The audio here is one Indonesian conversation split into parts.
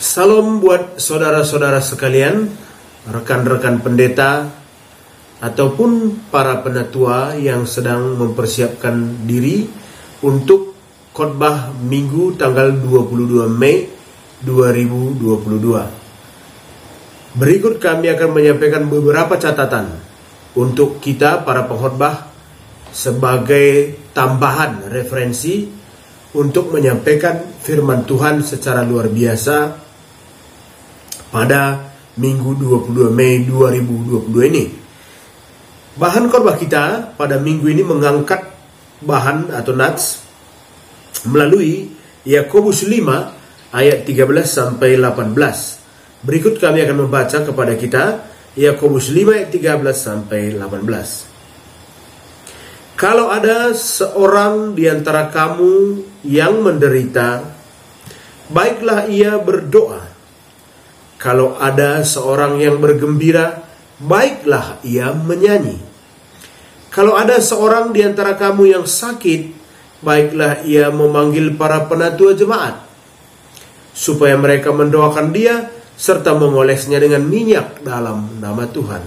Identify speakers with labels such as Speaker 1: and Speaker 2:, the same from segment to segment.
Speaker 1: Salam buat saudara-saudara sekalian, rekan-rekan pendeta, ataupun para penatua yang sedang mempersiapkan diri untuk khotbah Minggu tanggal 22 Mei 2022. Berikut kami akan menyampaikan beberapa catatan untuk kita para pengkhotbah sebagai tambahan referensi untuk menyampaikan firman Tuhan secara luar biasa pada Minggu 22 Mei 2022 ini. Bahan khotbah kita pada minggu ini mengangkat bahan atau nats melalui Yakobus 5 ayat 13 sampai 18. Berikut kami akan membaca kepada kita Yakobus 5 ayat 13 sampai 18. Kalau ada seorang di antara kamu yang menderita, baiklah ia berdoa. Kalau ada seorang yang bergembira, baiklah ia menyanyi. Kalau ada seorang di antara kamu yang sakit, baiklah ia memanggil para penatua jemaat, supaya mereka mendoakan dia, serta memolesnya dengan minyak dalam nama Tuhan.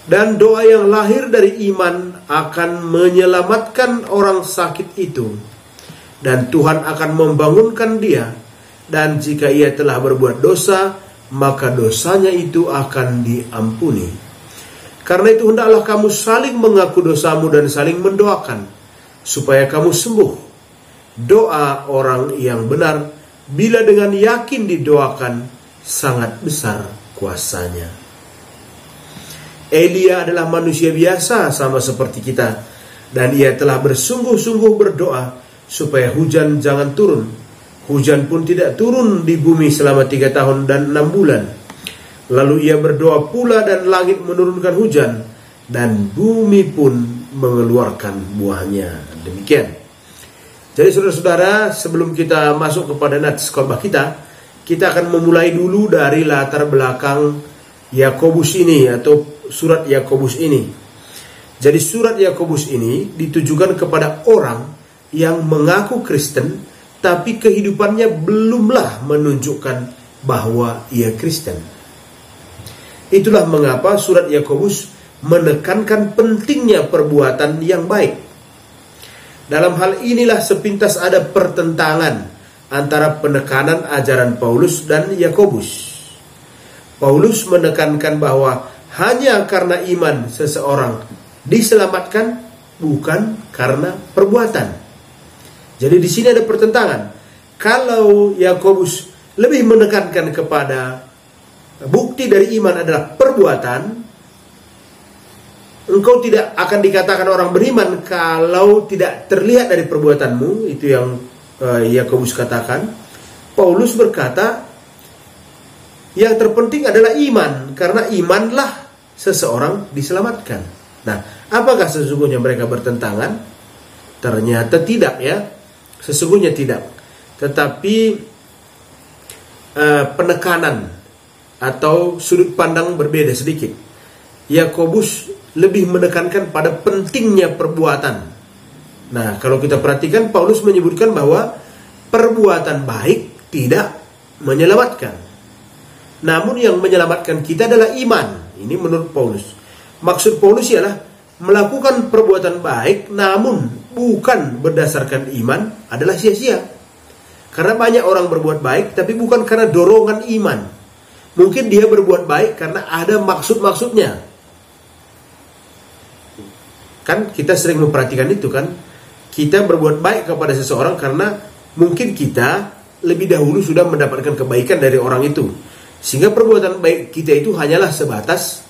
Speaker 1: Dan doa yang lahir dari iman akan menyelamatkan orang sakit itu, dan Tuhan akan membangunkan dia. Dan jika ia telah berbuat dosa, maka dosanya itu akan diampuni. Karena itu hendaklah kamu saling mengaku dosamu dan saling mendoakan, supaya kamu sembuh. Doa orang yang benar, bila dengan yakin didoakan, sangat besar kuasanya. Elia adalah manusia biasa sama seperti kita, dan ia telah bersungguh-sungguh berdoa supaya hujan jangan turun. Hujan pun tidak turun di bumi selama 3 tahun dan 6 bulan. Lalu ia berdoa pula dan langit menurunkan hujan, dan bumi pun mengeluarkan buahnya. Demikian. Jadi saudara-saudara, sebelum kita masuk kepada nats khotbah kita akan memulai dulu dari latar belakang Yakobus ini atau surat Yakobus ini. Jadi surat Yakobus ini ditujukan kepada orang yang mengaku Kristen, tapi kehidupannya belumlah menunjukkan bahwa ia Kristen. Itulah mengapa surat Yakobus menekankan pentingnya perbuatan yang baik. Dalam hal inilah sepintas ada pertentangan antara penekanan ajaran Paulus dan Yakobus. Paulus menekankan bahwa hanya karena iman seseorang diselamatkan, bukan karena perbuatan. Jadi di sini ada pertentangan. Kalau Yakobus lebih menekankan kepada bukti dari iman adalah perbuatan, engkau tidak akan dikatakan orang beriman kalau tidak terlihat dari perbuatanmu. Itu yang Yakobus katakan. Paulus berkata, yang terpenting adalah iman, karena imanlah seseorang diselamatkan. Nah, apakah sesungguhnya mereka bertentangan? Ternyata tidak, ya. Sesungguhnya tidak. Tetapi penekanan atau sudut pandang berbeda sedikit. Yakobus lebih menekankan pada pentingnya perbuatan. Nah, kalau kita perhatikan, Paulus menyebutkan bahwa perbuatan baik tidak menyelamatkan. Namun yang menyelamatkan kita adalah iman. Ini menurut Paulus. Maksud Paulus ialah melakukan perbuatan baik namun bukan berdasarkan iman adalah sia-sia. Karena banyak orang berbuat baik tapi bukan karena dorongan iman. Mungkin dia berbuat baik karena ada maksud-maksudnya. Kan kita sering memperhatikan itu kan. Kita berbuat baik kepada seseorang karena mungkin kita lebih dahulu sudah mendapatkan kebaikan dari orang itu. Sehingga perbuatan baik kita itu hanyalah sebatas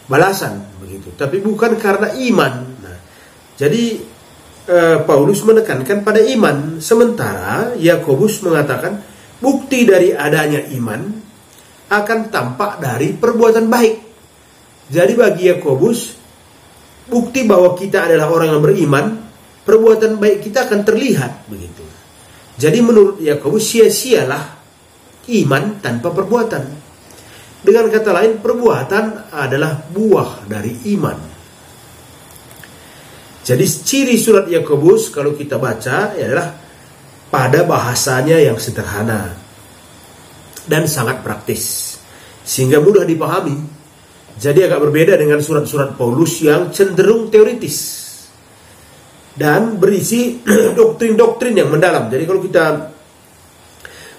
Speaker 1: balasan begitu, tapi bukan karena iman. Nah, jadi Paulus menekankan pada iman, sementara Yakobus mengatakan bukti dari adanya iman akan tampak dari perbuatan baik. Jadi bagi Yakobus, bukti bahwa kita adalah orang yang beriman, perbuatan baik kita akan terlihat begitu. Jadi menurut Yakobus, sia-sialah iman tanpa perbuatan. Dengan kata lain, perbuatan adalah buah dari iman. Jadi ciri surat Yakobus kalau kita baca adalah pada bahasanya yang sederhana. dan sangat praktis, sehingga mudah dipahami. Jadi agak berbeda dengan surat-surat Paulus yang cenderung teoritis dan berisi doktrin-doktrin yang mendalam. Jadi kalau kita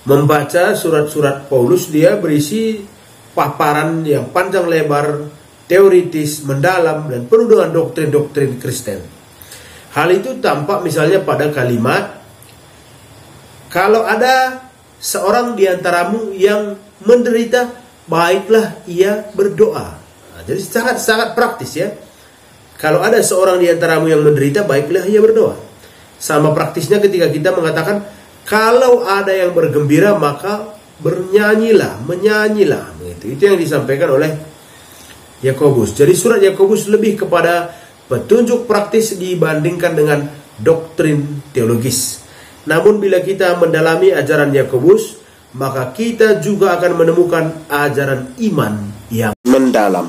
Speaker 1: membaca surat-surat Paulus, dia berisi paparan yang panjang lebar, teoritis, mendalam, dan penuh dengan doktrin-doktrin Kristen. Hal itu tampak misalnya pada kalimat, kalau ada seorang di antaramu yang menderita, baiklah ia berdoa. Nah, jadi sangat praktis ya. Kalau ada seorang di antaramu yang menderita, baiklah ia berdoa. Sama praktisnya ketika kita mengatakan, kalau ada yang bergembira, maka menyanyilah. Itu yang disampaikan oleh Yakobus. Jadi surat Yakobus lebih kepada petunjuk praktis dibandingkan dengan doktrin teologis. Namun bila kita mendalami ajaran Yakobus, maka kita juga akan menemukan ajaran iman yang mendalam.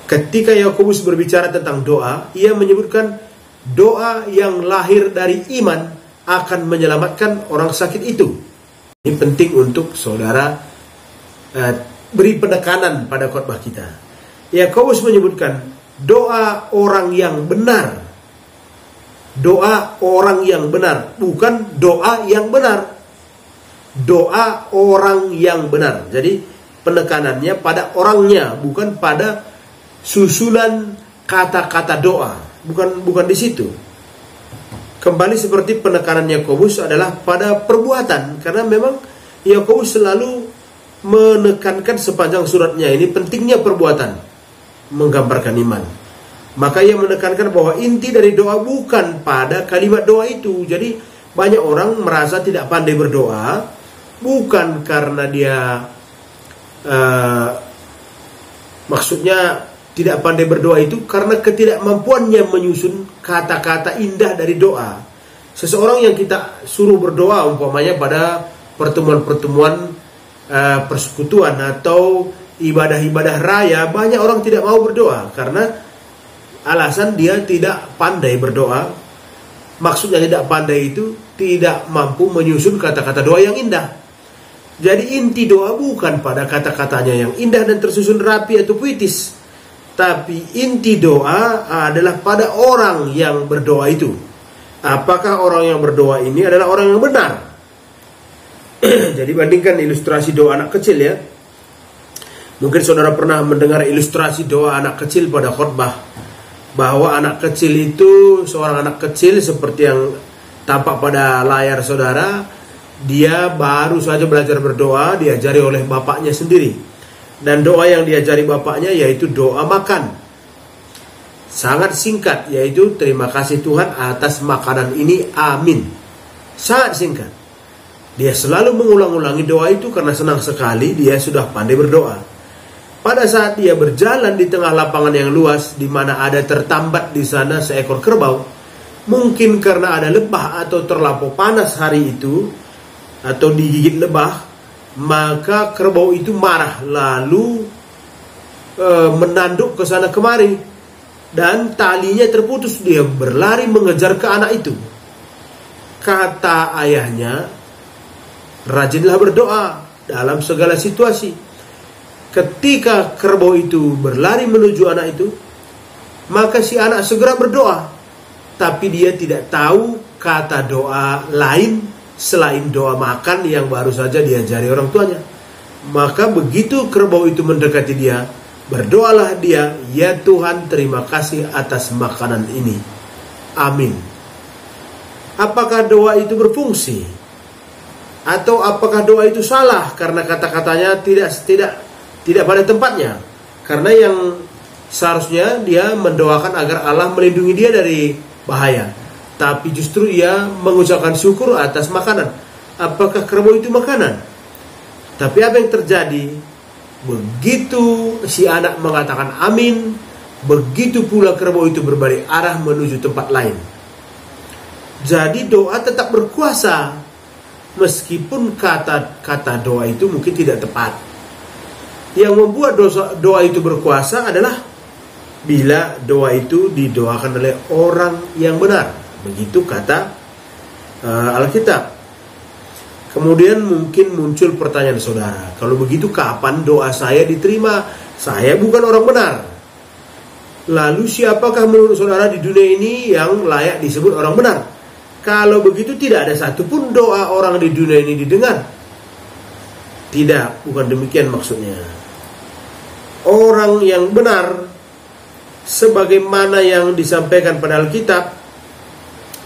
Speaker 1: Ketika Yakobus berbicara tentang doa, ia menyebutkan doa yang lahir dari iman akan menyelamatkan orang sakit itu. Ini penting untuk saudara beri penekanan pada khotbah kita. Yakobus menyebutkan doa orang yang benar. Doa orang yang benar, bukan doa yang benar. Doa orang yang benar. Jadi penekanannya pada orangnya, bukan pada susulan kata-kata doa, bukan di situ. Kembali seperti penekanan Yakobus adalah pada perbuatan, karena memang Yakobus selalu menekankan sepanjang suratnya ini pentingnya perbuatan menggambarkan iman. Maka ia menekankan bahwa inti dari doa bukan pada kalimat doa itu. Jadi banyak orang merasa tidak pandai berdoa bukan karena dia maksudnya tidak pandai berdoa itu karena ketidakmampuannya menyusun kata-kata indah dari doa. Seseorang yang kita suruh berdoa umpamanya pada pertemuan-pertemuan persekutuan atau ibadah-ibadah raya, banyak orang tidak mau berdoa karena alasan dia tidak pandai berdoa. Maksudnya tidak pandai itu tidak mampu menyusun kata-kata doa yang indah. Jadi inti doa bukan pada kata-katanya yang indah dan tersusun rapi atau puitis, tapi inti doa adalah pada orang yang berdoa itu. Apakah orang yang berdoa ini adalah orang yang benar? Jadi bandingkan ilustrasi doa anak kecil ya. Mungkin saudara pernah mendengar ilustrasi doa anak kecil pada khotbah, bahwa anak kecil itu, seorang anak kecil seperti yang tampak pada layar saudara, dia baru saja belajar berdoa, diajari oleh bapaknya sendiri. Dan doa yang diajari bapaknya yaitu doa makan. Sangat singkat, yaitu terima kasih Tuhan atas makanan ini, amin. Sangat singkat. Dia selalu mengulang-ulangi doa itu karena senang sekali dia sudah pandai berdoa. Pada saat dia berjalan di tengah lapangan yang luas, di mana ada tertambat di sana seekor kerbau, mungkin karena ada lebah atau terlampau panas hari itu, atau digigit lebah, maka kerbau itu marah lalu menanduk ke sana kemari dan talinya terputus. Dia berlari mengejar ke anak itu. Kata ayahnya, rajinlah berdoa dalam segala situasi. Ketika kerbau itu berlari menuju anak itu, maka si anak segera berdoa, tapi dia tidak tahu kata doa lain selain doa makan yang baru saja diajari orang tuanya. Maka begitu kerbau itu mendekati dia, berdoalah dia, ya Tuhan, terima kasih atas makanan ini, amin. Apakah doa itu berfungsi? Atau apakah doa itu salah karena kata-katanya tidak pada tempatnya? Karena yang seharusnya dia mendoakan agar Allah melindungi dia dari bahaya, tapi justru ia mengucapkan syukur atas makanan. Apakah kerbau itu makanan? Tapi apa yang terjadi? Begitu si anak mengatakan amin, begitu pula kerbau itu berbalik arah menuju tempat lain. Jadi doa tetap berkuasa, meskipun kata doa itu mungkin tidak tepat. Yang membuat doa itu berkuasa adalah bila doa itu didoakan oleh orang yang benar. Begitu kata Alkitab. Kemudian mungkin muncul pertanyaan saudara, kalau begitu kapan doa saya diterima? Saya bukan orang benar. Lalu siapakah menurut saudara di dunia ini yang layak disebut orang benar? Kalau begitu tidak ada satupun doa orang di dunia ini didengar. Tidak, bukan demikian maksudnya. Orang yang benar sebagaimana yang disampaikan pada Alkitab,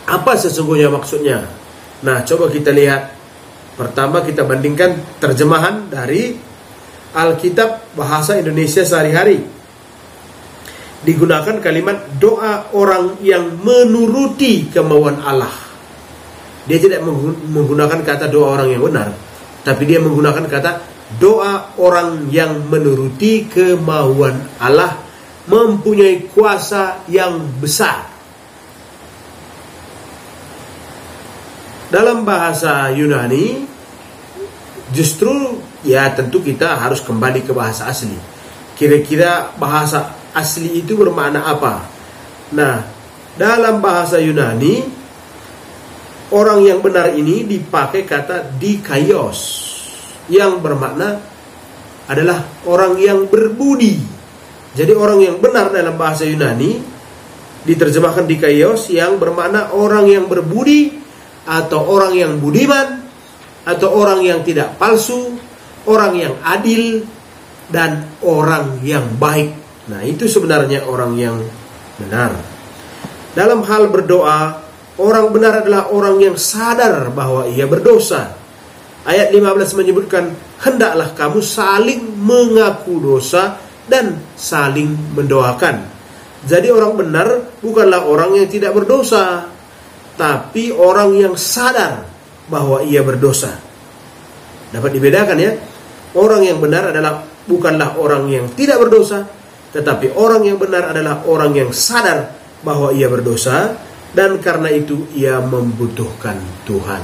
Speaker 1: apa sesungguhnya maksudnya? Nah, coba kita lihat. Pertama kita bandingkan terjemahan dari Alkitab bahasa Indonesia sehari-hari. Digunakan kalimat doa orang yang menuruti kemauan Allah. Dia tidak menggunakan kata doa orang yang benar, tapi dia menggunakan kata doa orang yang menuruti kemauan Allah, mempunyai kuasa yang besar. Dalam bahasa Yunani, justru ya tentu kita harus kembali ke bahasa asli. Kira-kira bahasa asli itu bermakna apa? Nah, dalam bahasa Yunani, orang yang benar ini dipakai kata dikaios, yang bermakna adalah orang yang berbudi. Jadi orang yang benar dalam bahasa Yunani diterjemahkan dikaios, yang bermakna orang yang berbudi, atau orang yang budiman, atau orang yang tidak palsu, orang yang adil, dan orang yang baik. Nah, itu sebenarnya orang yang benar. Dalam hal berdoa, orang benar adalah orang yang sadar bahwa ia berdosa. Ayat 15 menyebutkan, hendaklah kamu saling mengaku dosa dan saling mendoakan. Jadi orang benar bukanlah orang yang tidak berdosa, tapi orang yang sadar bahwa ia berdosa. Dapat dibedakan ya. Orang yang benar adalah bukanlah orang yang tidak berdosa, tetapi orang yang benar adalah orang yang sadar bahwa ia berdosa, dan karena itu ia membutuhkan Tuhan.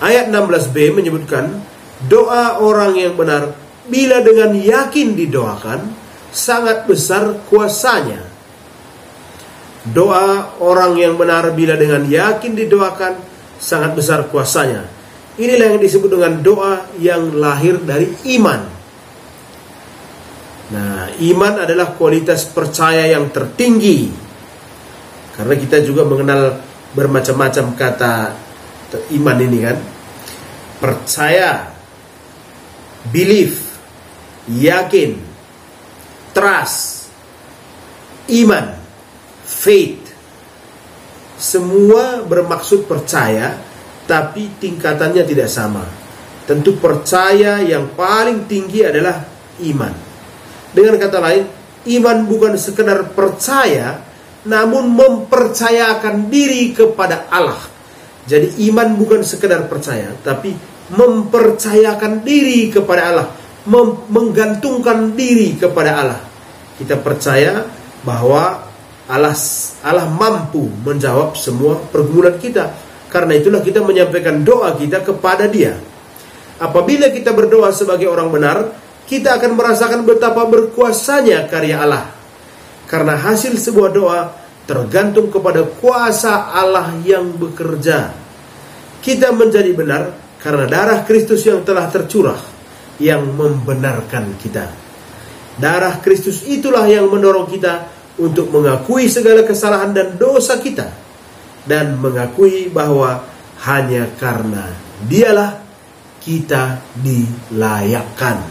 Speaker 1: Ayat 16b menyebutkan, doa orang yang benar bila dengan yakin didoakan, sangat besar kuasanya. Doa orang yang benar bila dengan yakin didoakan, sangat besar kuasanya. Inilah yang disebut dengan doa yang lahir dari iman. Nah, iman adalah kualitas percaya yang tertinggi. Karena kita juga mengenal bermacam-macam kata iman ini kan. Percaya, belief, yakin, trust, iman, faith. Semua bermaksud percaya, tapi tingkatannya tidak sama. Tentu percaya yang paling tinggi adalah iman. Dengan kata lain, iman bukan sekedar percaya, namun mempercayakan diri kepada Allah. Jadi iman bukan sekedar percaya, tapi mempercayakan diri kepada Allah, menggantungkan diri kepada Allah. Kita percaya bahwa Allah mampu menjawab semua pergumulan kita. Karena itulah kita menyampaikan doa kita kepada Dia. Apabila kita berdoa sebagai orang benar, kita akan merasakan betapa berkuasanya karya Allah. Karena hasil sebuah doa tergantung kepada kuasa Allah yang bekerja. Kita menjadi benar karena darah Kristus yang telah tercurah, yang membenarkan kita. Darah Kristus itulah yang mendorong kita untuk mengakui segala kesalahan dan dosa kita, dan mengakui bahwa hanya karena Dialah kita dilayakkan.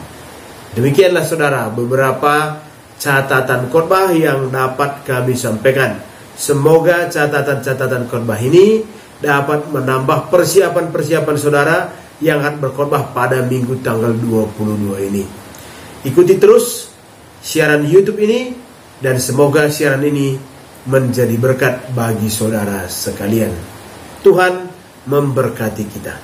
Speaker 1: Demikianlah saudara beberapa catatan khotbah yang dapat kami sampaikan. Semoga catatan-catatan khotbah ini dapat menambah persiapan-persiapan saudara yang akan berkhotbah pada minggu tanggal 22 ini. Ikuti terus siaran YouTube ini, dan semoga siaran ini menjadi berkat bagi saudara sekalian. Tuhan memberkati kita.